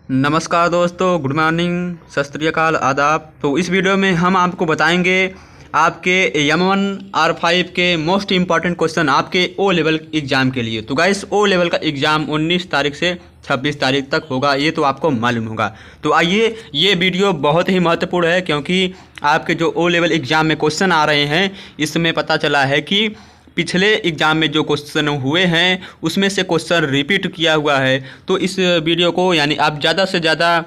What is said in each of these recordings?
नमस्कार दोस्तों, good morning, सत श्री अकाल, आदाब। तो इस वीडियो में हम आपको बताएंगे आपके M1 R5 के मोस्ट इम्पॉर्टेंट क्वेश्चन आपके ओ लेवल एग्ज़ाम के लिए। तो गाइस, ओ लेवल का एग्ज़ाम 19 तारीख से 26 तारीख तक होगा, ये तो आपको मालूम होगा। तो आइए, ये वीडियो बहुत ही महत्वपूर्ण है क्योंकि आपके जो ओ लेवल एग्ज़ाम में क्वेश्चन आ रहे हैं, इसमें पता चला है कि पिछले एग्ज़ाम में जो क्वेश्चन हुए हैं उसमें से क्वेश्चन रिपीट किया हुआ है। तो इस वीडियो को यानी आप ज़्यादा से ज़्यादा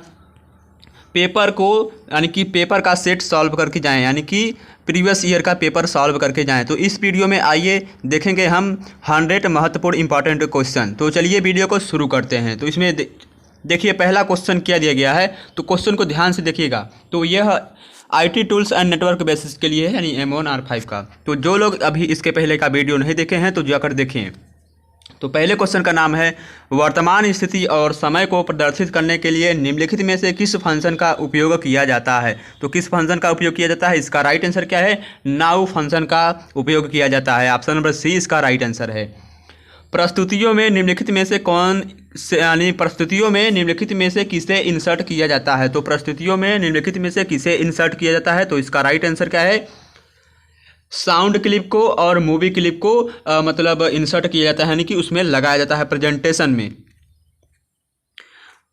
पेपर को यानी कि पेपर का सेट सॉल्व करके जाएं, यानी कि प्रीवियस ईयर का पेपर सॉल्व करके जाएं। तो इस वीडियो में आइए देखेंगे हम 100 महत्वपूर्ण इंपॉर्टेंट क्वेश्चन। तो चलिए वीडियो को शुरू करते हैं। तो इसमें देखिए पहला क्वेश्चन क्या दिया गया है, तो क्वेश्चन को ध्यान से देखिएगा। तो यह IT tools and network basis के लिए है, यानी M1 R5 का। तो जो लोग अभी इसके पहले का वीडियो नहीं देखे हैं तो जाकर देखें। तो पहले क्वेश्चन का नाम है, वर्तमान स्थिति और समय को प्रदर्शित करने के लिए निम्नलिखित में से किस फंक्शन का उपयोग किया जाता है। तो किस फंक्शन का उपयोग किया जाता है, इसका राइट आंसर क्या है, नाउ फंक्शन का उपयोग किया जाता है। ऑप्शन नंबर सी इसका राइट आंसर है। प्रस्तुतियों में निम्नलिखित में से प्रस्तुतियों में निम्नलिखित में से किसे इंसर्ट किया जाता है। तो प्रस्तुतियों में निम्नलिखित में से किसे इंसर्ट किया जाता है, तो इसका राइट आंसर क्या है, साउंड क्लिप को और मूवी क्लिप को मतलब इंसर्ट किया जाता है, यानी कि उसमें लगाया जाता है प्रेजेंटेशन में।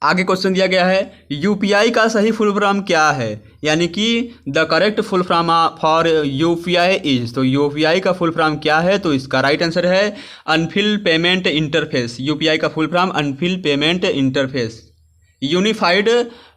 आगे क्वेश्चन दिया गया है, UPI का सही फुल फॉर्म क्या है, यानी कि the correct full form for UPI is. तो UPI का फुल फॉर्म क्या है, तो इसका राइट आंसर है अनफिल्ड पेमेंट इंटरफेस। UPI का full form Anfield payment interface, unified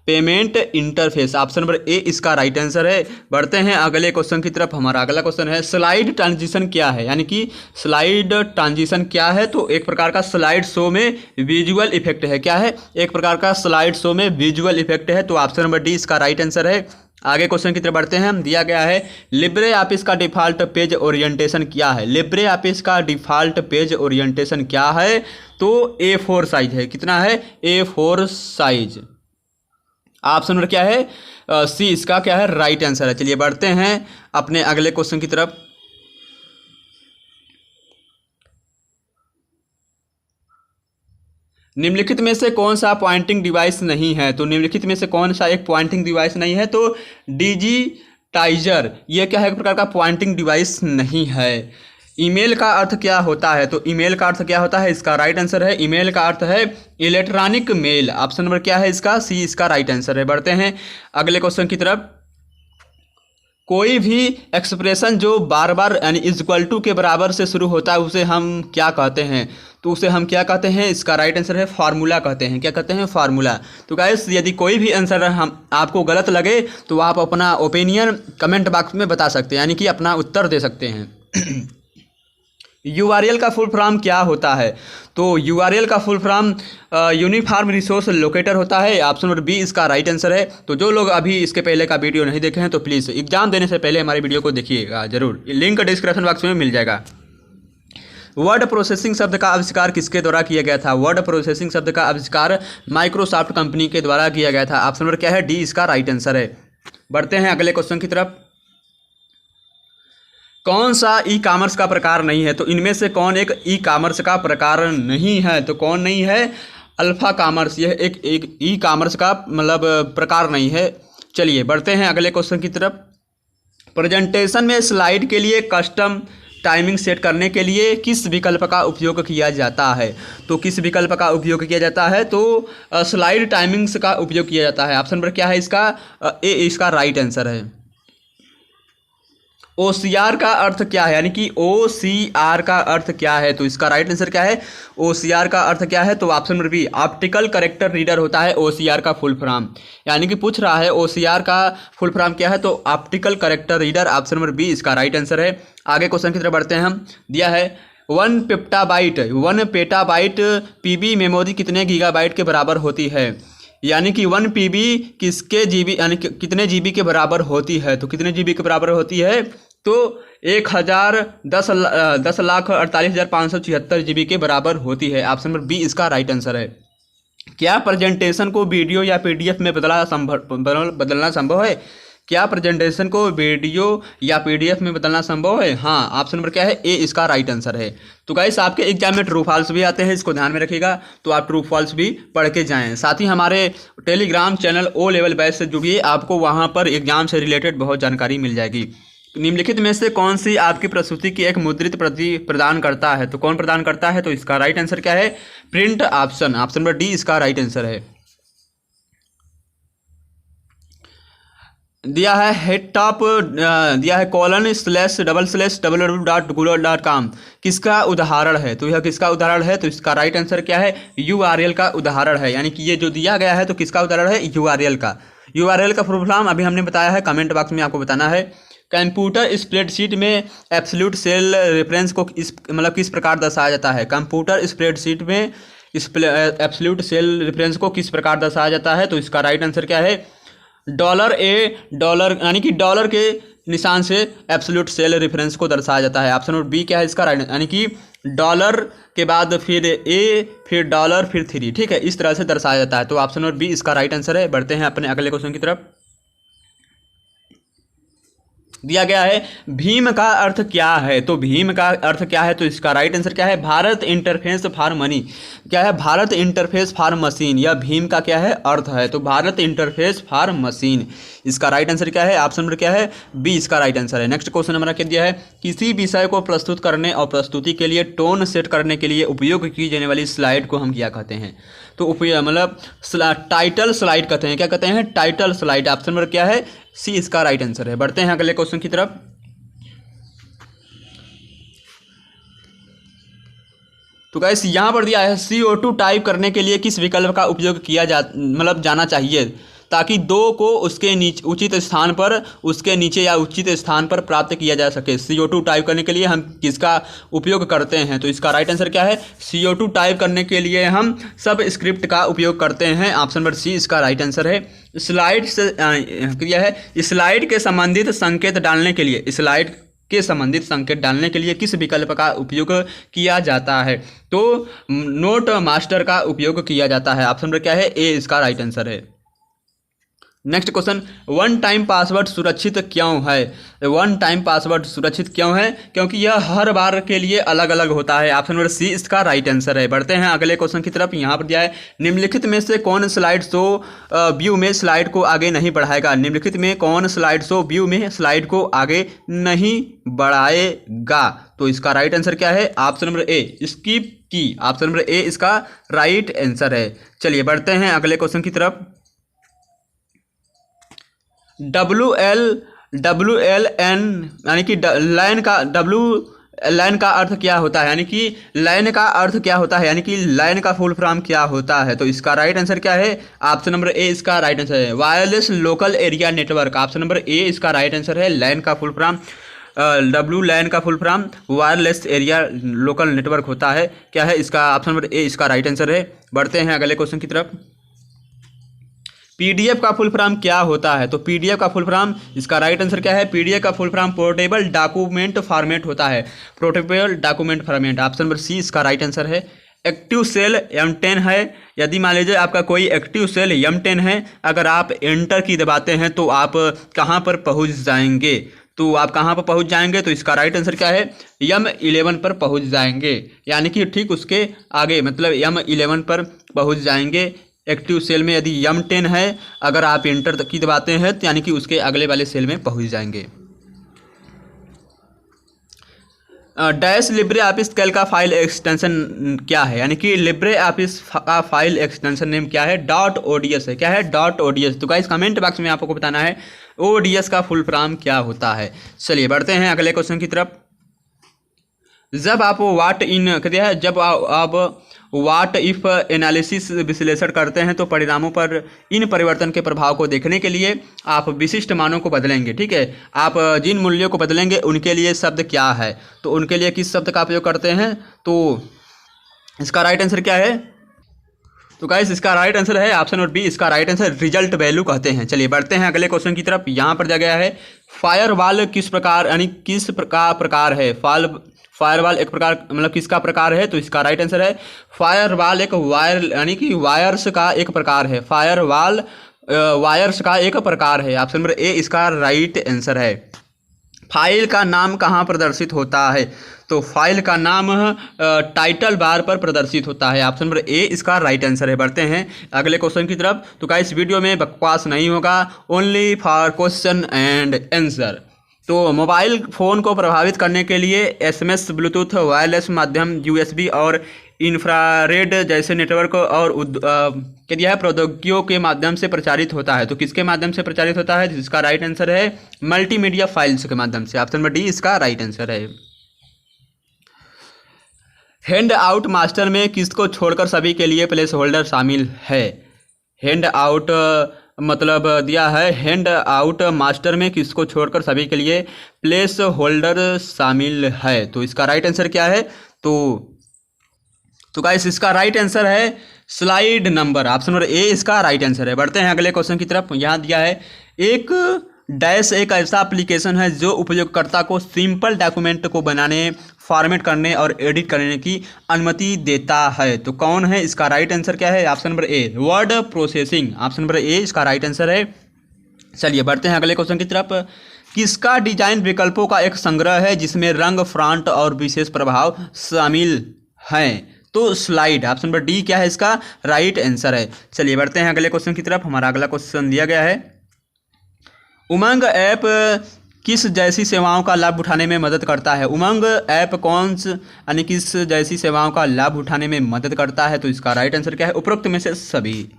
payment interface. Option number A इसका राइट आंसर है। बढ़ते हैं अगले क्वेश्चन की तरफ। हमारा अगला क्वेश्चन है, स्लाइड ट्रांजिशन क्या है, यानी कि स्लाइड ट्रांजिशन क्या है। तो एक प्रकार का स्लाइड शो में विजुअल इफेक्ट है। क्या है, एक प्रकार का स्लाइड शो में विजुअल इफेक्ट है। तो ऑप्शन नंबर डी इसका राइट आंसर है। आगे क्वेश्चन की तरफ बढ़ते हैं। दिया गया है, लिब्रे ऑफिस का डिफ़ॉल्ट पेज ओरिएंटेशन क्या है। लिब्रे ऑफिस का डिफ़ॉल्ट पेज ओरिएंटेशन क्या है, तो A4 साइज है। कितना है, A4 साइज। ऑप्शन नंबर क्या है, सी इसका क्या है, राइट आंसर है। चलिए बढ़ते हैं अपने अगले क्वेश्चन की तरफ। निम्नलिखित में से कौन सा पॉइंटिंग डिवाइस नहीं है। तो निम्नलिखित में से कौन सा एक पॉइंटिंग डिवाइस नहीं है, तो डिजिटाइजर, यह क्या है, एक प्रकार का पॉइंटिंग डिवाइस नहीं है। ईमेल का अर्थ क्या होता है, तो ईमेल का अर्थ क्या होता है, इसका राइट आंसर है, ईमेल का अर्थ है इलेक्ट्रॉनिक मेल। ऑप्शन नंबर क्या है इसका, सी इसका राइट आंसर है। बढ़ते हैं अगले क्वेश्चन की तरफ। कोई भी एक्सप्रेशन जो बार बार यानी इक्वल टू के बराबर से शुरू होता है उसे हम क्या कहते हैं, तो उसे हम क्या कहते हैं, इसका राइट आंसर है फार्मूला कहते हैं। क्या कहते हैं, फार्मूला। तो गाइस, यदि कोई भी आंसर हम आपको गलत लगे तो आप अपना ओपिनियन कमेंट बॉक्स में बता सकते हैं, यानी कि अपना उत्तर दे सकते हैं। URL का फुल फॉर्म क्या होता है, तो URL का full form uniform resource locator होता है। ऑप्शन नंबर बी इसका राइट आंसर है। तो जो लोग अभी इसके पहले का वीडियो नहीं देखे हैं तो प्लीज़ एग्जाम देने से पहले हमारे वीडियो को देखिएगा जरूर, लिंक डिस्क्रिप्शन बॉक्स में मिल जाएगा। वर्ड प्रोसेसिंग शब्द का आविष्कार किसके द्वारा किया गया था। वर्ड प्रोसेसिंग शब्द का आविष्कार माइक्रोसॉफ्ट कंपनी के द्वारा किया गया था। ऑप्शन नंबर क्या है, डी इसका राइट आंसर है। बढ़ते हैं अगले क्वेश्चन की तरफ। कौन सा ई कामर्स का प्रकार नहीं है, तो इनमें से कौन एक ई कामर्स का प्रकार नहीं है, तो कौन नहीं है, अल्फा कामर्स, यह एक ई कामर्स का मतलब प्रकार नहीं है। चलिए बढ़ते हैं अगले क्वेश्चन की तरफ। प्रेजेंटेशन में स्लाइड के लिए कस्टम टाइमिंग सेट करने के लिए किस विकल्प का उपयोग किया जाता है। तो किस विकल्प का उपयोग किया जाता है, तो स्लाइड टाइमिंग्स का उपयोग किया जाता है। ऑप्शन नंबर क्या है इसका, ए इसका राइट आंसर है। OCR का अर्थ क्या है, यानी कि OCR का अर्थ क्या है, तो इसका राइट आंसर क्या है, OCR का अर्थ क्या है, तो option number B optical character reader होता है OCR का फुल फॉर्म। यानी कि पूछ रहा है OCR का फुल फॉर्म क्या है, तो optical character reader. Option number B इसका राइट आंसर है। आगे क्वेश्चन की तरफ बढ़ते हैं हम। दिया है 1 पेटाबाइट PB मेमोरी कितने गीगाबाइट के बराबर होती है, यानी कि 1 PB किसके GB यानी कितने GB के बराबर होती है। तो कितने GB के बराबर होती है, तो 10,10,48,576 GB के बराबर होती है। ऑप्शन नंबर बी इसका राइट आंसर है। क्या प्रेजेंटेशन को वीडियो या PDF में बदलना संभव है। क्या प्रेजेंटेशन को वीडियो या पीडीएफ में बदलना संभव है? हाँ, ऑप्शन नंबर क्या है? ए इसका राइट आंसर है। तो गाइस आपके एग्जाम में ट्रू फॉल्स भी आते हैं, इसको ध्यान में रखिएगा, तो आप ट्रू फॉल्स भी पढ़ के जाएं। साथ ही हमारे Telegram channel O level batch से जुड़िए, आपको वहाँ पर एग्जाम से रिलेटेड बहुत जानकारी मिल जाएगी। निम्नलिखित में से कौन सी आपकी प्रस्तुति की एक मुद्रित प्रति प्रदान करता है? तो कौन प्रदान करता है? तो इसका राइट आंसर क्या है? प्रिंट ऑप्शन नंबर डी इसका राइट आंसर है। दिया है हेड टॉप, दिया है ://www.google.com, किसका उदाहरण है? तो यह किसका उदाहरण है? तो इसका राइट आंसर क्या है? URL का उदाहरण है। यानी कि ये जो दिया गया है तो किसका उदाहरण है? URL का। URL का फुल फॉर्म अभी हमने बताया है, कमेंट बॉक्स में आपको बताना है। कंप्यूटर स्प्रेडशीट में एब्सोल्यूट सेल रेफरेंस को किस प्रकार दर्शाया जाता है? कंप्यूटर स्प्रेडशीट में एब्सोल्यूट सेल रेफरेंस को किस प्रकार दर्शाया जाता है? तो इसका राइट आंसर क्या है? $, यानी कि डॉलर के निशान से एब्सोल्यूट सेल रेफरेंस को दर्शाया जाता है। ऑप्शन नंबर बी क्या है इसका राइट? यानी कि डॉलर के बाद फिर ए, फिर डॉलर, फिर 3, ठीक है, इस तरह से दर्शाया जाता है। तो ऑप्शन नंबर बी इसका राइट आंसर है। बढ़ते हैं अपने अगले क्वेश्चन की तरफ। दिया गया है भीम का अर्थ क्या है? तो भीम का अर्थ क्या है? तो इसका राइट आंसर क्या है? Bharat interface for money. क्या है? Bharat interface for machine. यह भीम का क्या है? अर्थ है। तो भारत इंटरफेस फॉर मशीन, इसका राइट आंसर क्या है? ऑप्शन नंबर क्या है? बी इसका राइट आंसर है। नेक्स्ट क्वेश्चन नंबर क्या दिया है? किसी विषय को प्रस्तुत करने और प्रस्तुति के लिए टोन सेट करने के लिए उपयोग की जाने वाली स्लाइड को हम क्या कहते हैं? तो मतलब टाइटल स्लाइड कहते हैं। क्या कहते हैं? Title slide. ऑप्शन नंबर क्या है? सी इसका राइट आंसर है। बढ़ते हैं अगले क्वेश्चन की तरफ। तो गाइस यहाँ पर दिया है CO2 टाइप करने के लिए किस विकल्प का उपयोग किया जाना चाहिए, ताकि 2 को उसके नीचे उचित स्थान पर, उसके नीचे या उचित स्थान पर प्राप्त किया जा सके। CO2 टाइप करने के लिए हम किसका उपयोग करते हैं? तो इसका राइट आंसर क्या है? CO2 टाइप करने के लिए हम सब स्क्रिप्ट का उपयोग करते हैं। ऑप्शन नंबर सी इसका राइट आंसर है। स्लाइड से क्या है? स्लाइड के संबंधित संकेत डालने के लिए, स्लाइड के संबंधित संकेत डालने के लिए किस विकल्प का उपयोग किया जाता है? तो नोट मास्टर का उपयोग किया जाता है। ऑप्शन नंबर क्या है? ए इसका राइट आंसर है। Next question, one time password सुरक्षित क्यों है? वन टाइम पासवर्ड सुरक्षित क्यों है? क्योंकि यह हर बार के लिए अलग अलग होता है। ऑप्शन नंबर सी इसका राइट आंसर है। बढ़ते हैं अगले क्वेश्चन की तरफ। यहाँ पर दिया है निम्नलिखित में से कौन स्लाइड शो व्यू में स्लाइड को आगे नहीं बढ़ाएगा? निम्नलिखित में कौन स्लाइड शो व्यू में स्लाइड को आगे नहीं बढ़ाएगा? तो इसका राइट आंसर क्या है? ऑप्शन नंबर ए स्किप की। ऑप्शन नंबर ए इसका राइट आंसर है। चलिए बढ़ते हैं अगले क्वेश्चन की तरफ। WLN यानी कि लाइन का लाइन का अर्थ क्या होता है? यानी कि लाइन का अर्थ क्या होता है? यानी कि लाइन का फुल फॉर्म क्या होता है? तो इसका राइट आंसर क्या है? ऑप्शन नंबर ए इसका राइट आंसर है। Wireless local area network. Option number A इसका राइट आंसर है। लाइन का फुल फॉर्म लाइन का full form wireless area local network होता है। क्या है इसका? ऑप्शन नंबर ए इसका राइट आंसर है। बढ़ते हैं अगले क्वेश्चन की तरफ। पीडीएफ का फुल फॉर्म क्या होता है? तो पीडीएफ का फुल फॉर्म, इसका राइट आंसर क्या है? पीडीएफ का full form portable document format होता है। Portable document format. Option number C इसका राइट आंसर है। एक्टिव सेल M10 है। यदि मान लीजिए आपका कोई एक्टिव सेल M10 है, अगर आप एंटर की दबाते हैं तो आप कहाँ पर पहुँच जाएंगे? तो आप कहाँ पर पहुँच जाएंगे? तो इसका राइट आंसर क्या है? M11 पर पहुँच जाएंगे। यानी कि ठीक उसके आगे, मतलब M11 पर पहुँच जाएंगे। एक्टिव सेल में यदि M10 है, अगर आप एंटर की दबाते हैं तो यानी कि उसके अगले वाले सेल में पहुंच जाएंगे। डैश लिब्रे ऑफिस कैल्क का फाइल एक्सटेंशन क्या है? यानी कि लिब्रे ऑफिस का फाइल एक्सटेंशन नेम क्या है? .ods है। क्या है? .ods। तो गाइस कमेंट बॉक्स में आपको बताना है ODS का फुल फॉर्म क्या होता है। चलिए बढ़ते हैं अगले क्वेश्चन की तरफ। जब आप वाट इफ एनालिसिस विश्लेषण करते हैं तो परिणामों पर इन परिवर्तन के प्रभाव को देखने के लिए आप विशिष्ट मानों को बदलेंगे। ठीक है, आप जिन मूल्यों को बदलेंगे उनके लिए शब्द क्या है? तो उनके लिए किस शब्द का उपयोग करते हैं? तो इसका राइट आंसर क्या है? तो गाइस इसका राइट आंसर है ऑप्शन नंबर बी। इसका राइट आंसर रिजल्ट वैल्यू कहते हैं। चलिए बढ़ते हैं अगले क्वेश्चन की तरफ। यहाँ पर दिया गया है फायरवॉल किस प्रकार, यानी किस प्रकार है? फायरवॉल एक प्रकार, मतलब किसका प्रकार है? तो इसका राइट आंसर है फायरवॉल एक वायर, यानी कि वायर्स का एक प्रकार है। फायरवॉल वायर्स का एक प्रकार है। ऑप्शन नंबर ए इसका राइट आंसर है। फाइल का नाम कहाँ प्रदर्शित होता है? तो फाइल का नाम टाइटल बार पर प्रदर्शित होता है। ऑप्शन नंबर ए इसका राइट आंसर है। बढ़ते हैं अगले क्वेश्चन की तरफ। तो गाइस वीडियो में बकवास नहीं होगा, only for question and answer. तो मोबाइल फ़ोन को प्रभावित करने के लिए एसएमएस, ब्लूटूथ, वायरलेस माध्यम, यूएसबी और इंफ्रारेड जैसे नेटवर्क और क्या दिया है प्रौद्योगिकियों के माध्यम से प्रचारित होता है। तो किसके माध्यम से प्रचारित होता है? जिसका राइट आंसर है मल्टीमीडिया फाइल्स के माध्यम से। ऑप्शन नंबर डी इसका राइट आंसर है। हैंड आउट मास्टर में किसको छोड़कर सभी के लिए प्लेस होल्डर शामिल है? हैंड आउट मतलब दिया है हैंड आउट मास्टर में किसको छोड़कर सभी के लिए प्लेस होल्डर शामिल है। तो इसका राइट आंसर क्या है? तो गाइस इसका राइट आंसर है slide number. Option number A इसका राइट आंसर है। बढ़ते हैं अगले क्वेश्चन की तरफ। यहाँ दिया है एक डैश एक ऐसा एप्लीकेशन है जो उपयोगकर्ता को सिंपल डॉक्यूमेंट को बनाने, फॉर्मेट करने और एडिट करने की अनुमति देता है। तो कौन है? इसका राइट आंसर क्या है? Option number a word processing. Option number A इसका राइट आंसर है। चलिए बढ़ते हैं अगले क्वेश्चन की तरफ। किसका डिजाइन विकल्पों का एक संग्रह है जिसमें रंग, फ्रंट और विशेष प्रभाव शामिल हैं? तो स्लाइड। ऑप्शन नंबर डी क्या है? इसका राइट आंसर है। चलिए बढ़ते हैं अगले क्वेश्चन की तरफ। हमारा अगला क्वेश्चन दिया गया है उमंग ऐप किस जैसी सेवाओं का लाभ उठाने में मदद करता है? उमंग ऐप कौन यानी किस जैसी सेवाओं का लाभ उठाने में मदद करता है? तो इसका राइट आंसर क्या है? उपरोक्त में से सभी।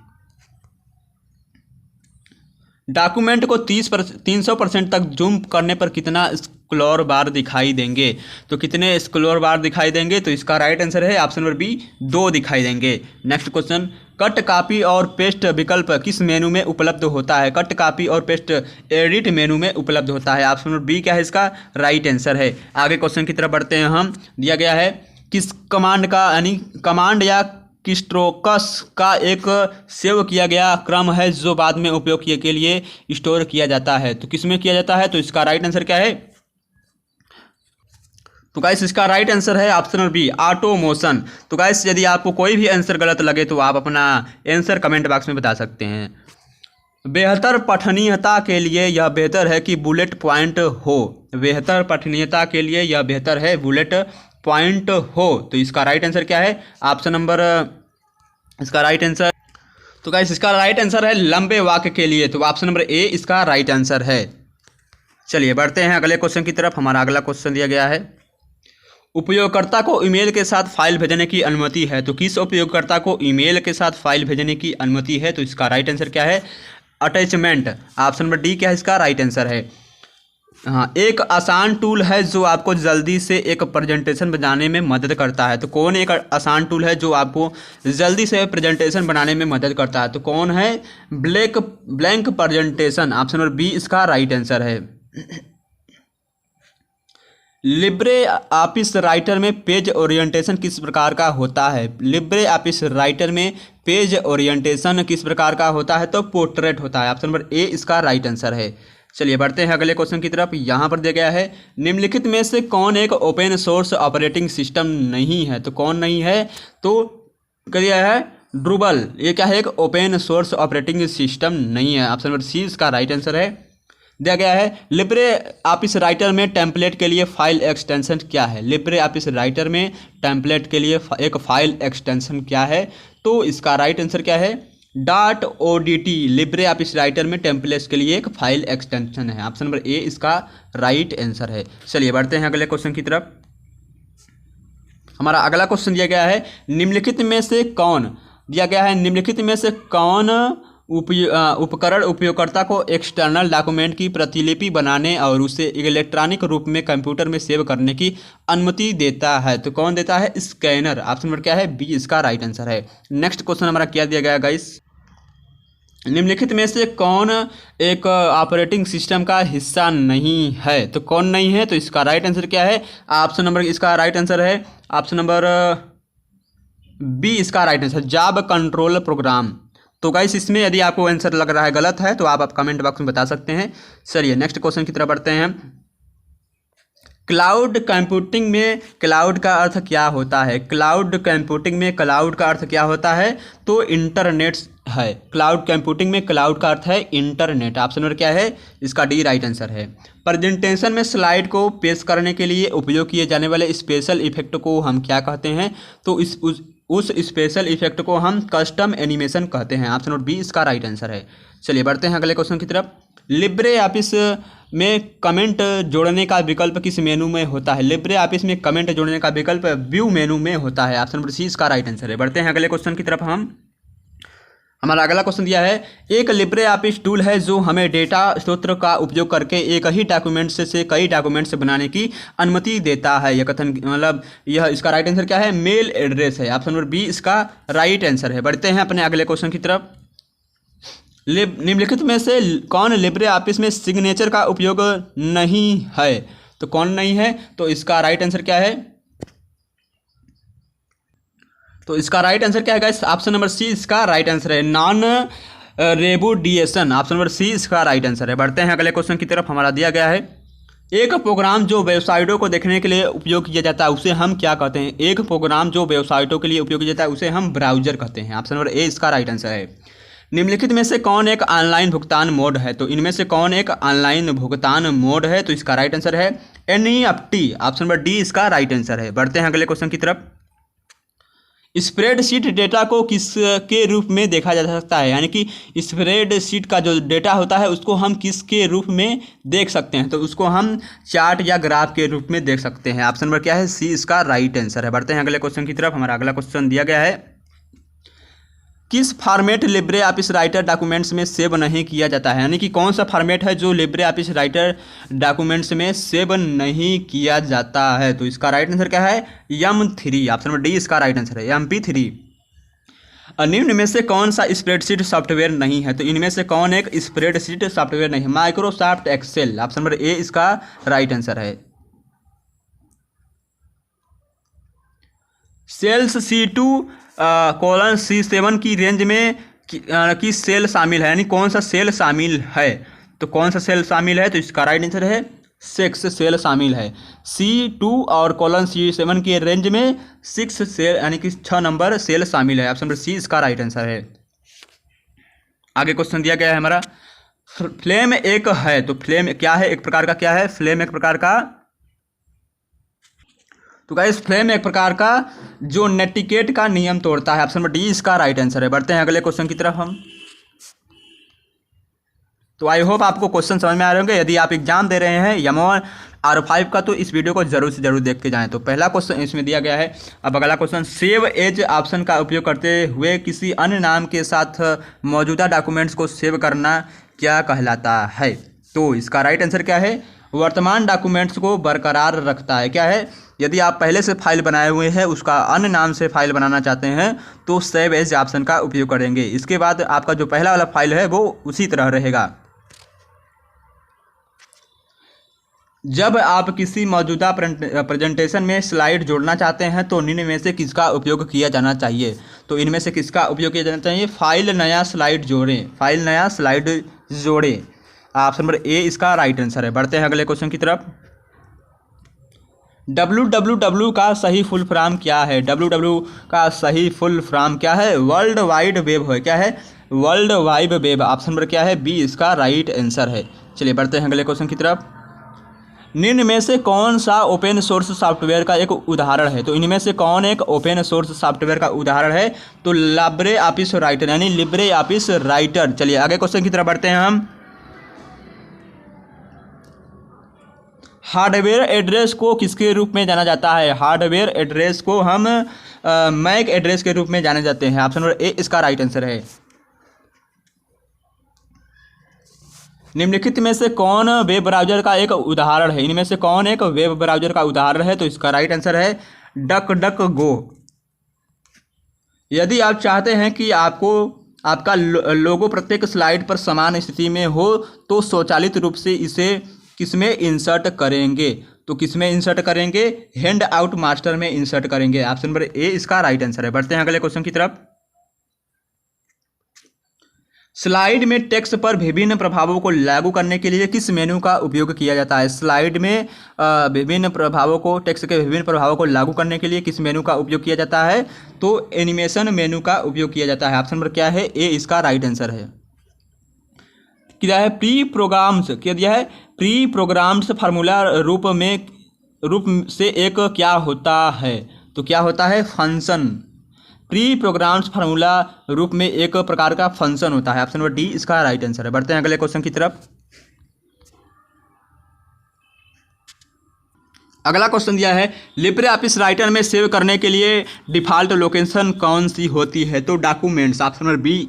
डॉक्यूमेंट को 300% तक जूम करने पर कितना स्क्रोल बार दिखाई देंगे? तो कितने स्क्रोल बार दिखाई देंगे? तो इसका राइट आंसर है ऑप्शन नंबर बी 2 दिखाई देंगे। नेक्स्ट क्वेश्चन कट, कॉपी और पेस्ट विकल्प किस मेनू में उपलब्ध होता है? कट, कॉपी और पेस्ट एडिट मेनू में उपलब्ध होता है। ऑप्शन नंबर बी क्या है? इसका राइट आंसर है। आगे क्वेश्चन की तरफ बढ़ते हैं हम। दिया गया है किस कमांड का यानी कमांड या कीस्ट्रोक्स का एक सेव किया गया क्रम है जो बाद में उपयोग के लिए स्टोर किया जाता है? तो किस में किया जाता है? तो इसका राइट आंसर क्या है? तो गाइस इसका राइट आंसर है ऑप्शन नंबर बी ऑटोमेशन। तो गाइस यदि आपको कोई भी आंसर गलत लगे तो आप अपना आंसर कमेंट बॉक्स में बता सकते हैं। बेहतर पठनीयता के लिए यह बेहतर है कि बुलेट पॉइंट हो। बेहतर पठनीयता के लिए यह बेहतर है बुलेट पॉइंट हो। तो इसका राइट आंसर क्या है? ऑप्शन नंबर इसका राइट आंसर। तो गाइस इसका राइट आंसर है लंबे वाक्य के लिए। तो ऑप्शन नंबर ए इसका राइट आंसर है। चलिए बढ़ते हैं अगले क्वेश्चन की तरफ। हमारा अगला क्वेश्चन दिया गया है उपयोगकर्ता को ईमेल के साथ फाइल भेजने की अनुमति है। तो किस उपयोगकर्ता को ईमेल के साथ फाइल भेजने की अनुमति है? तो इसका राइट आंसर क्या है? अटैचमेंट। ऑप्शन नंबर डी क्या है? इसका राइट आंसर है। हाँ, एक आसान टूल है जो आपको जल्दी से एक प्रेजेंटेशन बनाने में मदद करता है। तो कौन एक आसान टूल है जो आपको जल्दी से प्रेजेंटेशन बनाने में मदद करता है? तो कौन है? Blank presentation. Option number B इसका राइट आंसर है। लिब्रे ऑफिस राइटर में पेज ओरिएंटेशन किस प्रकार का होता है? लिब्रे ऑफिस राइटर में पेज ओरिएंटेशन किस प्रकार का होता है? तो पोर्ट्रेट होता है। ऑप्शन नंबर ए इसका राइट आंसर है। चलिए बढ़ते हैं अगले क्वेश्चन की तरफ। यहाँ पर दिया गया है निम्नलिखित में से कौन एक ओपन सोर्स ऑपरेटिंग सिस्टम नहीं है? तो कौन नहीं है? तो क्या है? ड्रूबल। ये क्या है? एक ओपन सोर्स ऑपरेटिंग सिस्टम नहीं है। ऑप्शन नंबर सी इसका राइट आंसर है। दिया गया है लिब्रे ऑफिस राइटर में टेम्पलेट के लिए फाइल एक्सटेंशन क्या है? लिब्रे ऑफिस राइटर में टेम्पलेट के लिए एक फाइल एक्सटेंशन क्या है? तो इसका राइट आंसर क्या है? .odt। लिब्रे ऑफिस राइटर में टेम्पलेट्स के लिए एक फाइल एक्सटेंशन है। ऑप्शन नंबर ए इसका राइट आंसर है। चलिए बढ़ते हैं अगले क्वेश्चन की तरफ। हमारा अगला क्वेश्चन दिया गया है निम्नलिखित में से कौन दिया गया है निम्नलिखित में से कौन उपकरण उपयोगकर्ता को एक्सटर्नल डॉक्यूमेंट की प्रतिलिपि बनाने और उसे इलेक्ट्रॉनिक रूप में कंप्यूटर में सेव करने की अनुमति देता है? तो कौन देता है? स्कैनर। ऑप्शन नंबर क्या है? बी इसका राइट आंसर है। नेक्स्ट क्वेश्चन हमारा क्या दिया गया गाइस? निम्नलिखित में से कौन एक ऑपरेटिंग सिस्टम का हिस्सा नहीं है? तो कौन नहीं है? तो इसका राइट आंसर क्या है? ऑप्शन नंबर इसका राइट आंसर है ऑप्शन नंबर बी इसका right answer job control program. तो गाइस इसमें यदि आपको आंसर लग रहा है गलत है तो आप कमेंट बॉक्स में बता सकते हैं। चलिए नेक्स्ट क्वेश्चन की तरफ बढ़ते हैं। क्लाउड कंप्यूटिंग में क्लाउड का अर्थ क्या होता है? क्लाउड कंप्यूटिंग में क्लाउड का अर्थ क्या होता है? तो इंटरनेट है। क्लाउड कंप्यूटिंग में क्लाउड का अर्थ है इंटरनेट। ऑप्शन नंबर क्या है? इसका डी राइट आंसर है। प्रेजेंटेशन में स्लाइड को पेश करने के लिए उपयोग किए जाने वाले स्पेशल इफेक्ट को हम क्या कहते हैं? तो उस स्पेशल इफेक्ट को हम कस्टम एनिमेशन कहते हैं। ऑप्शन नंबर बी इसका राइट आंसर है। चलिए बढ़ते हैं अगले क्वेश्चन की तरफ। लिब्रे ऑफिस में कमेंट जोड़ने का विकल्प किस मेनू में होता है? लिब्रे ऑफिस में कमेंट जोड़ने का विकल्प व्यू मेनू में होता है। ऑप्शन नंबर सी इसका राइट आंसर है। बढ़ते हैं अगले क्वेश्चन की तरफ। हमारा अगला क्वेश्चन दिया है, एक लिब्रे ऑफिस टूल है जो हमें डेटा स्रोत का उपयोग करके एक ही डॉक्यूमेंट से कई डॉक्यूमेंट्स बनाने की अनुमति देता है। यह कथन मतलब यह इसका राइट आंसर क्या है? मेल एड्रेस है। ऑप्शन नंबर बी इसका राइट आंसर है। बढ़ते हैं अपने अगले क्वेश्चन की तरफ। निम्नलिखित में से कौन लिब्रे ऑफिस में सिग्नेचर का उपयोग नहीं है? तो कौन नहीं है? तो इसका राइट आंसर क्या है? तो इसका राइट आंसर क्या है गाइस? ऑप्शन नंबर सी इसका राइट आंसर है, नॉन रेबुडिएशन। ऑप्शन नंबर सी इसका राइट आंसर है। बढ़ते हैं अगले क्वेश्चन की तरफ। हमारा दिया गया है, एक प्रोग्राम जो वेबसाइटों को देखने के लिए उपयोग किया जाता है उसे हम क्या कहते हैं? एक प्रोग्राम जो वेबसाइटों के लिए उपयोग किया जाता है उसे हम ब्राउजर कहते हैं। ऑप्शन नंबर ए इसका राइट आंसर है। निम्नलिखित में से कौन एक ऑनलाइन भुगतान मोड है? तो इनमें से कौन एक ऑनलाइन भुगतान मोड है? तो इसका राइट आंसर है एनईएफटी। ऑप्शन नंबर डी इसका राइट आंसर है। बढ़ते हैं अगले क्वेश्चन की तरफ। स्प्रेडशीट डेटा को किसके रूप में देखा जा सकता है? यानी कि स्प्रेडशीट का जो डेटा होता है उसको हम किसके रूप में देख सकते हैं? तो उसको हम चार्ट या ग्राफ के रूप में देख सकते हैं। ऑप्शन नंबर क्या है? सी इसका राइट आंसर है। बढ़ते हैं अगले क्वेश्चन की तरफ। हमारा अगला क्वेश्चन दिया गया है, किस format Libre office writer documents में सेव नहीं किया जाता है? यानी कि कौन सा फॉर्मेट है जो लिब्रे ऑफिस राइटर डॉक्यूमेंट्स में सेव नहीं किया जाता है? तो इसका राइट आंसर क्या है? M3। ऑप्शन नंबर डी इसका राइट आंसर है, MP3। निम्न में से कौन सा स्प्रेडशीट सॉफ्टवेयर नहीं है? तो इनमें से कौन एक स्प्रेडशीट सॉफ्टवेयर नहीं है? Microsoft Excel. Option number A इसका राइट आंसर है। सेल्स C2:C7 की रेंज में की सेल शामिल है, यानी कौन सा सेल शामिल है? तो कौन सा सेल शामिल है? तो इसका राइट आंसर है 6 सेल शामिल है। C2 और C7 के रेंज में 6 सेल यानी कि 6 नंबर सेल शामिल है। ऑप्शन नंबर सी इसका राइट आंसर है। आगे क्वेश्चन दिया गया है हमारा, फ्लेम एक है। तो फ्लेम क्या है? एक प्रकार का क्या है? फ्लेम एक प्रकार का, तो गाइस फ्लेम एक प्रकार का जो नेटिकेट का नियम तोड़ता है। ऑप्शन नंबर डी इसका राइट आंसर है। बढ़ते हैं अगले क्वेश्चन की तरफ हम। तो आई होप आपको क्वेश्चन समझ में आ रहे होंगे। यदि आप एग्जाम दे रहे हैं M1 R5 का तो इस वीडियो को जरूर से जरूर देख के जाएं। तो पहला क्वेश्चन इसमें दिया गया है। अब अगला क्वेश्चन, सेव एज ऑप्शन का उपयोग करते हुए किसी अन्य नाम के साथ मौजूदा डॉक्यूमेंट्स को सेव करना क्या कहलाता है? तो इसका राइट आंसर क्या है? वर्तमान डॉक्यूमेंट्स को बरकरार रखता है। क्या है? यदि आप पहले से फाइल बनाए हुए हैं उसका अन्य नाम से फाइल बनाना चाहते हैं तो सेव एज ऑप्शन का उपयोग करेंगे। इसके बाद आपका जो पहला वाला फाइल है वो उसी तरह रहेगा। जब आप किसी मौजूदा प्रेजेंटेशन में स्लाइड जोड़ना चाहते हैं तो निम्न में से किसका उपयोग किया जाना चाहिए? तो इनमें से किसका उपयोग किया जाना चाहिए? फाइल नया स्लाइड जोड़ें। फाइल नया स्लाइड जोड़ें। ऑप्शन नंबर ए इसका राइट आंसर है। बढ़ते हैं अगले क्वेश्चन की तरफ। www का सही फुल फॉर्म क्या है? www का सही फुल फॉर्म क्या है? वर्ल्ड वाइड वेब है। क्या है? World wide web. Option number क्या है? बी इसका राइट आंसर है। चलिए बढ़ते हैं अगले क्वेश्चन की तरफ। निम्न में से कौन सा ओपन सोर्स सॉफ्टवेयर का एक उदाहरण है? तो इनमें से कौन एक ओपन सोर्स सॉफ्टवेयर का उदाहरण है? तो लिब्रे ऑफिस राइटर यानी लिब्रे ऑफिस राइटर। चलिए आगे क्वेश्चन की तरफ बढ़ते हैं हम। हार्डवेयर एड्रेस को किसके रूप में जाना जाता है? हार्डवेयर एड्रेस को हम मैक एड्रेस के रूप में जाने जाते हैं। ऑप्शन नंबर ए इसका राइट आंसर है। निम्नलिखित में से कौन वेब ब्राउजर का एक उदाहरण है? इनमें से कौन एक वेब ब्राउजर का उदाहरण है? तो इसका राइट आंसर है DuckDuckGo। यदि आप चाहते हैं कि आपका लोगो प्रत्येक स्लाइड पर समान स्थिति में हो तो स्वचालित रूप से इसे किसमें इंसर्ट करेंगे? तो किसमें इंसर्ट करेंगे? हैंड आउट मास्टर में इंसर्ट करेंगे। ऑप्शन नंबर ए इसका राइट आंसर है। बढ़ते हैं अगले क्वेश्चन की तरफ। स्लाइड में टेक्स्ट पर विभिन्न प्रभावों को लागू करने के लिए किस मेनू का उपयोग किया जाता है? स्लाइड में विभिन्न प्रभावों को टेक्स्ट के विभिन्न प्रभावों को लागू करने के लिए किस मेनू का उपयोग किया जाता है? तो एनिमेशन मेनू का उपयोग किया जाता है। ऑप्शन नंबर क्या है? ए इसका राइट आंसर है। क्या है? प्री प्रोग्राम्स क्या दिया है? प्री प्रोग्राम्स फार्मूला रूप से एक क्या होता है? तो क्या होता है? फंक्शन। प्री प्रोग्राम्स फार्मूला रूप में एक प्रकार का फंक्शन होता है। ऑप्शन नंबर डी इसका राइट आंसर है। बढ़ते हैं अगले क्वेश्चन की तरफ। अगला क्वेश्चन दिया है लिब्रे ऑफिस राइटर में सेव करने के लिए डिफ़ॉल्ट लोकेशन कौन सी होती है? तो डॉक्यूमेंट्स। ऑप्शन नंबर बी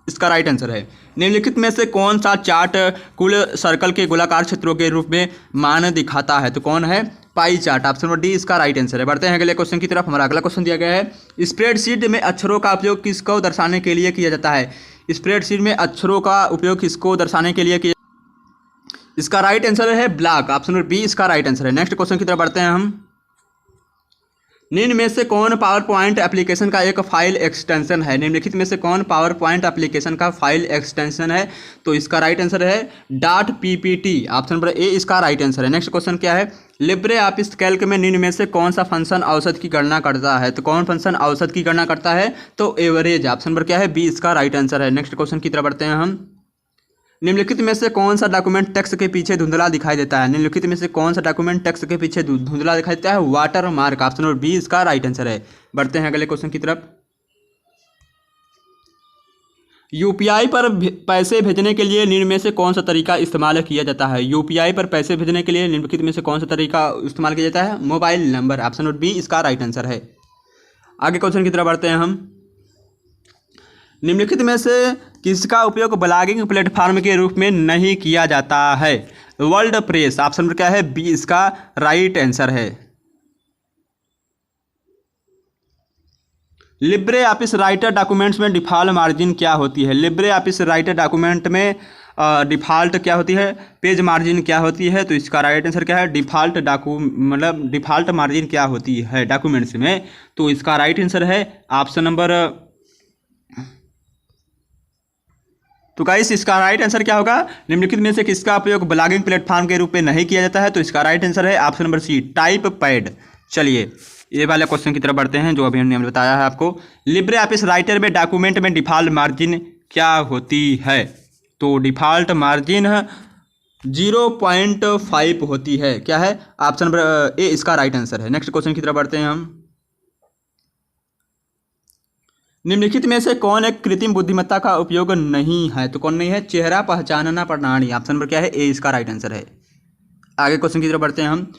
इसका राइट आंसर है। निम्नलिखित में से कौन सा चार्ट कुल सर्कल के गोलाकार क्षेत्रों के रूप में मान दिखाता है? तो कौन है? Pie chart. Option number D इसका राइट आंसर है। बढ़ते हैं अगले क्वेश्चन की तरफ। हमारा अगला क्वेश्चन दिया गया है स्प्रेडशीट में अक्षरों का उपयोग किसको दर्शाने के लिए किया जाता है? स्प्रेडशीट में अक्षरों का उपयोग किसको दर्शाने के लिए किया? इसका राइट आंसर है ब्लॉक। ऑप्शन नंबर बी इसका राइट आंसर है। नेक्स्ट क्वेश्चन की तरफ बढ़ते हैं हम। निम्न में से कौन पावर पॉइंट एप्लीकेशन का एक फाइल एक्सटेंशन है? निम्नलिखित में से कौन पावर पॉइंट एप्लीकेशन का फाइल एक्सटेंशन है? तो इसका राइट आंसर है dot PPT. Option number A इसका राइट आंसर है। नेक्स्ट क्वेश्चन क्या है? लिब्रे ऑफिस कैल्क में निम्न में से कौन सा फंक्शन औसत की गणना करता है? तो कौन फंक्शन औसत की गणना करता है? तो एवरेज। ऑप्शन नंबर क्या है? बी इसका राइट आंसर है। नेक्स्ट क्वेश्चन की तरफ बढ़ते हैं हम। निम्नलिखित में से कौन सा डॉक्यूमेंट टेक्स्ट के पीछे धुंधला दिखाई देता है? निम्नलिखित में से कौन सा डॉक्यूमेंट टेक्स्ट के पीछे धुंधला दिखाई देता है? Watermark. Option number B इसका राइट आंसर है। बढ़ते हैं अगले क्वेश्चन की तरफ। यूपीआई पर पैसे भेजने के लिए निम्न में से कौन सा तरीका इस्तेमाल किया जाता है? यूपीआई पर पैसे भेजने के लिए निम्नलिखित में से कौन सा तरीका इस्तेमाल किया जाता है? Mobile number. Option number B इसका राइट आंसर है। आगे क्वेश्चन की तरफ बढ़ते हैं हम। निम्नलिखित में से किसका उपयोग ब्लॉगिंग प्लेटफॉर्म के रूप में नहीं किया जाता है? World press. ऑप्शन नंबर क्या है? बी इसका राइट आंसर है। लिब्रे ऑफिस राइटर डॉक्यूमेंट्स में डिफ़ॉल्ट मार्जिन क्या होती है? लिब्रे ऑफिस राइटर डॉक्यूमेंट में डिफ़ॉल्ट क्या होती है? पेज मार्जिन क्या होती है? तो इसका राइट आंसर क्या है? डिफ़ॉल्ट मार्जिन क्या होती है डॉक्यूमेंट्स में? तो इसका राइट आंसर है ऑप्शन नंबर। तो गाइस इसका राइट आंसर क्या होगा? निम्नलिखित में से किसका उपयोग ब्लॉगिंग प्लेटफॉर्म के रूप में नहीं किया जाता है? तो इसका राइट आंसर है option number C type pad. चलिए ये वाले क्वेश्चन की तरफ बढ़ते हैं जो अभी हमने बताया है आपको। लिब्रे ऑफिस राइटर में डॉक्यूमेंट में डिफ़ॉल्ट मार्जिन क्या होती है? तो डिफ़ॉल्ट मार्जिन 0.5 होती है। क्या है? ऑप्शन नंबर ए इसका राइट आंसर है। नेक्स्ट क्वेश्चन की तरफ बढ़ते हैं हम। निम्नलिखित में से कौन एक कृत्रिम बुद्धिमत्ता का उपयोग नहीं है? तो कौन नहीं है? चेहरा पहचानना प्रणाली। ऑप्शन नंबर क्या है? ए इसका राइट आंसर है। आगे क्वेश्चन की तरफ बढ़ते हैं हम।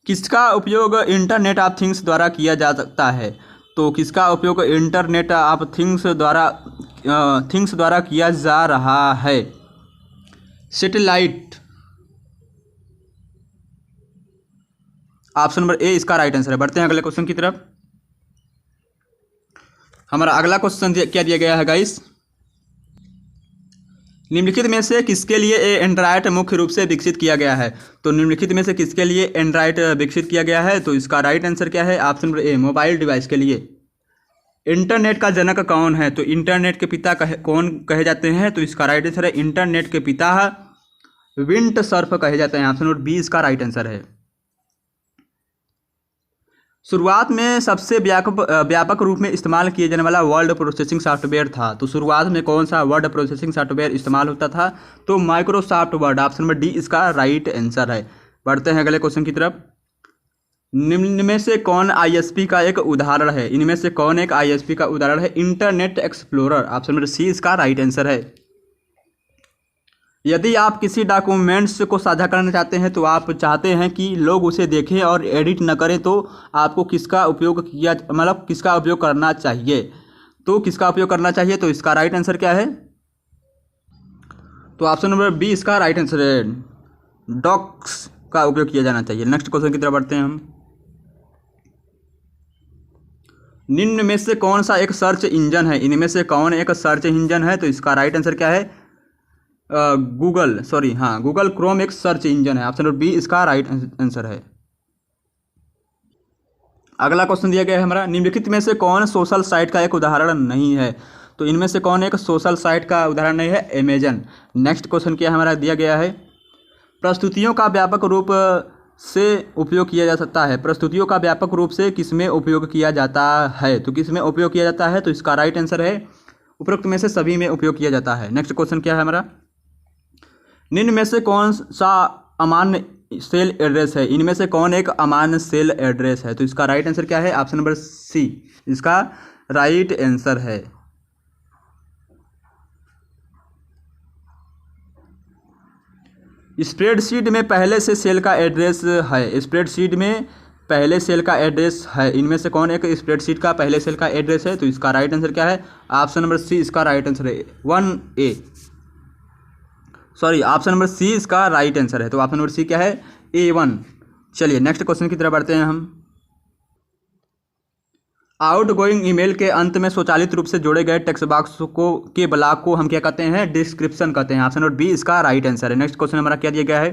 किसका उपयोग इंटरनेट ऑफ थिंग्स द्वारा किया जा सकता है? तो किसका उपयोग इंटरनेट ऑफ थिंग्स द्वारा किया जा रहा है? सैटेलाइट। ऑप्शन नंबर ए इसका राइट आंसर है। बढ़ते हैं अगले क्वेश्चन की तरफ। हमारा अगला क्वेश्चन क्या दिया गया है गाइस? निम्नलिखित में से किसके लिए एंड्रॉयड मुख्य रूप से विकसित किया गया है? तो निम्नलिखित में से किसके लिए एंड्रॉयड विकसित किया गया है? तो इसका राइट आंसर क्या है? ऑप्शन नंबर ए मोबाइल डिवाइस के लिए। इंटरनेट का जनक कौन है? तो इंटरनेट के पिता कौन कहे जाते हैं? तो इसका राइट आंसर है इंटरनेट के पिता विंट सर्फ कहे जाते हैं। ऑप्शन नंबर बी इसका राइट आंसर है। शुरुआत में सबसे व्यापक रूप में इस्तेमाल किए जाने वाला वर्ड प्रोसेसिंग सॉफ्टवेयर था। तो शुरुआत में कौन सा वर्ड प्रोसेसिंग सॉफ्टवेयर इस्तेमाल होता था? तो Microsoft word. Option number D इसका राइट आंसर है। बढ़ते हैं अगले क्वेश्चन की तरफ। निम्न में से कौन आईएसपी का एक उदाहरण है? इनमें से कौन एक आईएसपी का उदाहरण है? Internet Explorer. Option number C इसका राइट आंसर है। यदि आप किसी डॉक्यूमेंट्स को साझा करना चाहते हैं तो आप चाहते हैं कि लोग उसे देखें और एडिट न करें, तो आपको किसका उपयोग करना चाहिए? तो किसका उपयोग करना चाहिए? तो इसका राइट आंसर क्या है? तो ऑप्शन नंबर बी इसका राइट आंसर है। डॉक्स का उपयोग किया जाना चाहिए। नेक्स्ट क्वेश्चन की तरफ बढ़ते हैं हम। निम्न में से कौन सा एक सर्च इंजन है? इनमें से कौन एक सर्च इंजन है? तो इसका राइट आंसर क्या है? गूगल क्रोम एक सर्च इंजन है। ऑप्शन नंबर बी इसका राइट आंसर है। अगला क्वेश्चन दिया गया है हमारा। निम्नलिखित में से कौन सोशल साइट का एक उदाहरण नहीं है? तो इनमें से कौन एक सोशल साइट का उदाहरण नहीं है? अमेजन। नेक्स्ट क्वेश्चन क्या हमारा दिया गया है, प्रस्तुतियों का व्यापक रूप से उपयोग किया जा सकता है। प्रस्तुतियों का व्यापक रूप से किसमें उपयोग किया जाता है? तो किसमें उपयोग किया जाता है? तो इसका राइट आंसर है उपरोक्त में से सभी में उपयोग किया जाता है। नेक्स्ट क्वेश्चन क्या है हमारा, निम्न में से कौन सा अमान्य सेल एड्रेस है? इनमें से कौन एक अमान्य सेल एड्रेस है? तो इसका राइट आंसर क्या है? ऑप्शन नंबर सी इसका राइट आंसर है। स्प्रेडशीट में पहले से सेल का एड्रेस है। स्प्रेडशीट में पहले सेल का एड्रेस है। इनमें से कौन एक स्प्रेडशीट का पहले सेल का एड्रेस है? तो इसका राइट आंसर क्या है? ऑप्शन नंबर सी इसका राइट आंसर है। ऑप्शन नंबर सी इसका राइट आंसर है। तो ऑप्शन नंबर सी क्या है? A1। चलिए नेक्स्ट क्वेश्चन की तरफ बढ़ते हैं हम। आउटगोइंग ईमेल के अंत में स्वचालित रूप से जोड़े गए टेक्स्ट बॉक्स को के ब्लॉक को हम क्या कहते हैं? डिस्क्रिप्शन कहते हैं। ऑप्शन नंबर बी इसका राइट आंसर है। नेक्स्ट क्वेश्चन हमारा क्या दिया गया है,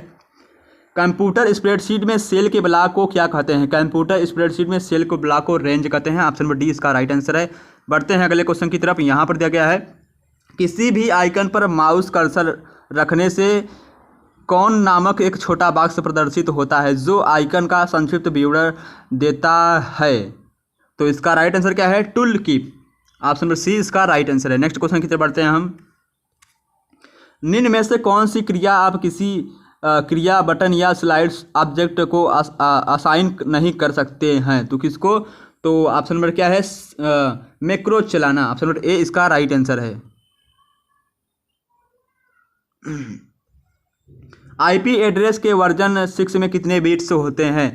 कंप्यूटर स्प्रेडशीट में सेल के ब्लॉक को क्या कहते हैं? कंप्यूटर स्प्रेडशीट में सेल को ब्लॉक को रेंज कहते हैं। ऑप्शन नंबर डी इसका राइट आंसर है। बढ़ते हैं अगले क्वेश्चन की तरफ। यहाँ पर दिया गया है, किसी भी आइकन पर माउस कर्सर रखने से कौन नामक एक छोटा बॉक्स प्रदर्शित होता है जो आइकन का संक्षिप्त विवरण देता है? तो इसका राइट आंसर क्या है? Tool keep. Option number C इसका राइट आंसर है। नेक्स्ट क्वेश्चन की तरफ बढ़ते हैं हम। निम्न में से कौन सी क्रिया आप किसी क्रिया बटन या स्लाइड्स ऑब्जेक्ट को असाइन नहीं कर सकते हैं? तो किसको? तो ऑप्शन नंबर क्या है? मैक्रो चलाना। ऑप्शन नंबर ए इसका राइट आंसर है। आईपी एड्रेस के वर्जन 6 में कितने बिट्स होते हैं?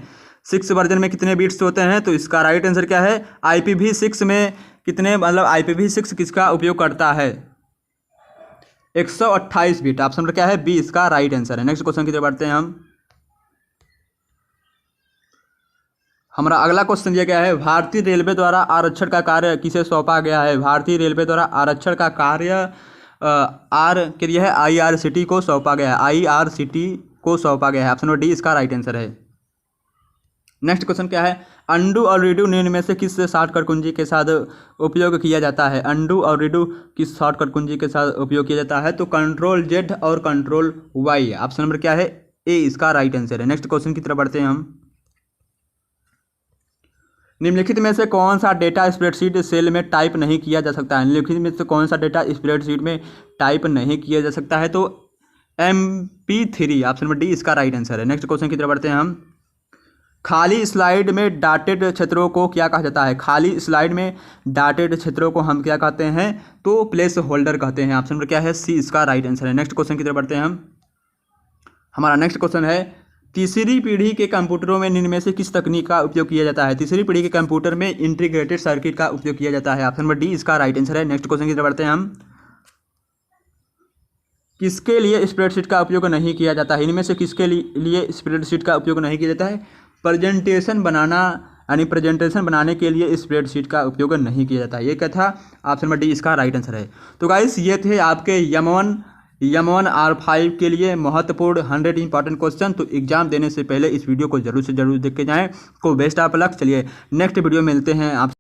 6 वर्जन में कितने बिट्स होते हैं? तो इसका राइट आंसर क्या है? IPv6 में कितने, मतलब IPv6 किसका उपयोग करता है? 128 बिट। ऑप्शन नंबर क्या है? बी इसका राइट आंसर है। नेक्स्ट क्वेश्चन की तरफ बढ़ते हैं हम। हमारा अगला क्वेश्चन दिया गया है, भारतीय रेलवे द्वारा आरक्षण का कार्य किसे सौंपा गया है? भारतीय रेलवे द्वारा आरक्षण का कार्य के लिए है IRCT को सौंपा गया है। IRCT को सौंपा गया है। ऑप्शन नंबर डी इसका राइट आंसर है। नेक्स्ट क्वेश्चन क्या है, अंडू और रीडू निम्न में से किस शॉर्टकट कुंजी के साथ उपयोग किया जाता है? अंडू और रीडू किस शॉर्टकट कुंजी के साथ उपयोग किया जाता है? तो Ctrl+Z और Ctrl+Y। ऑप्शन नंबर क्या है? ए इसका राइट आंसर है। नेक्स्ट क्वेश्चन की तरफ बढ़ते हैं हम। निम्नलिखित में से कौन सा डेटा स्प्रेडशीट सेल में टाइप नहीं किया जा सकता है? निम्नलिखित में से कौन सा डेटा स्प्रेडशीट में टाइप नहीं किया जा सकता है? तो MP3। ऑप्शन नंबर डी इसका राइट आंसर है। नेक्स्ट क्वेश्चन की तरफ बढ़ते हैं हम। खाली स्लाइड में डॉटेड क्षेत्रों को क्या कहा जाता है? खाली स्लाइड में डॉटेड क्षेत्रों को हम क्या कहते हैं? तो प्लेस होल्डर कहते हैं। ऑप्शन नंबर क्या है? सी इसका राइट आंसर है। नेक्स्ट क्वेश्चन की तरफ बढ़ते हैं हम। हमारा नेक्स्ट क्वेश्चन है, तीसरी पीढ़ी के कंप्यूटरों में निम्न में से किस तकनीक का उपयोग किया जाता है? तीसरी पीढ़ी के कंप्यूटर में इंटीग्रेटेड सर्किट का उपयोग किया जाता है। ऑप्शन नंबर डी इसका राइट आंसर है। नेक्स्ट क्वेश्चन की तरफ बढ़ते हैं हम। किसके लिए स्प्रेडशीट का उपयोग नहीं किया जाता है? इनमें से किसके लिए स्प्रेडशीट का उपयोग नहीं किया जाता है? प्रेजेंटेशन बनाना, यानी प्रेजेंटेशन बनाने के लिए स्प्रेडशीट का उपयोग नहीं किया जाता है। ये क्या था? ऑप्शन नंबर डी इसका राइट आंसर है। तो गाइस ये थे आपके यम1 R5 के लिए महत्वपूर्ण 100 इंपॉर्टेंट क्वेश्चन। तो एग्जाम देने से पहले इस वीडियो को जरूर से जरूर देख के जाएं। को बेस्ट ऑफ लक। चलिए नेक्स्ट वीडियो में मिलते हैं आप।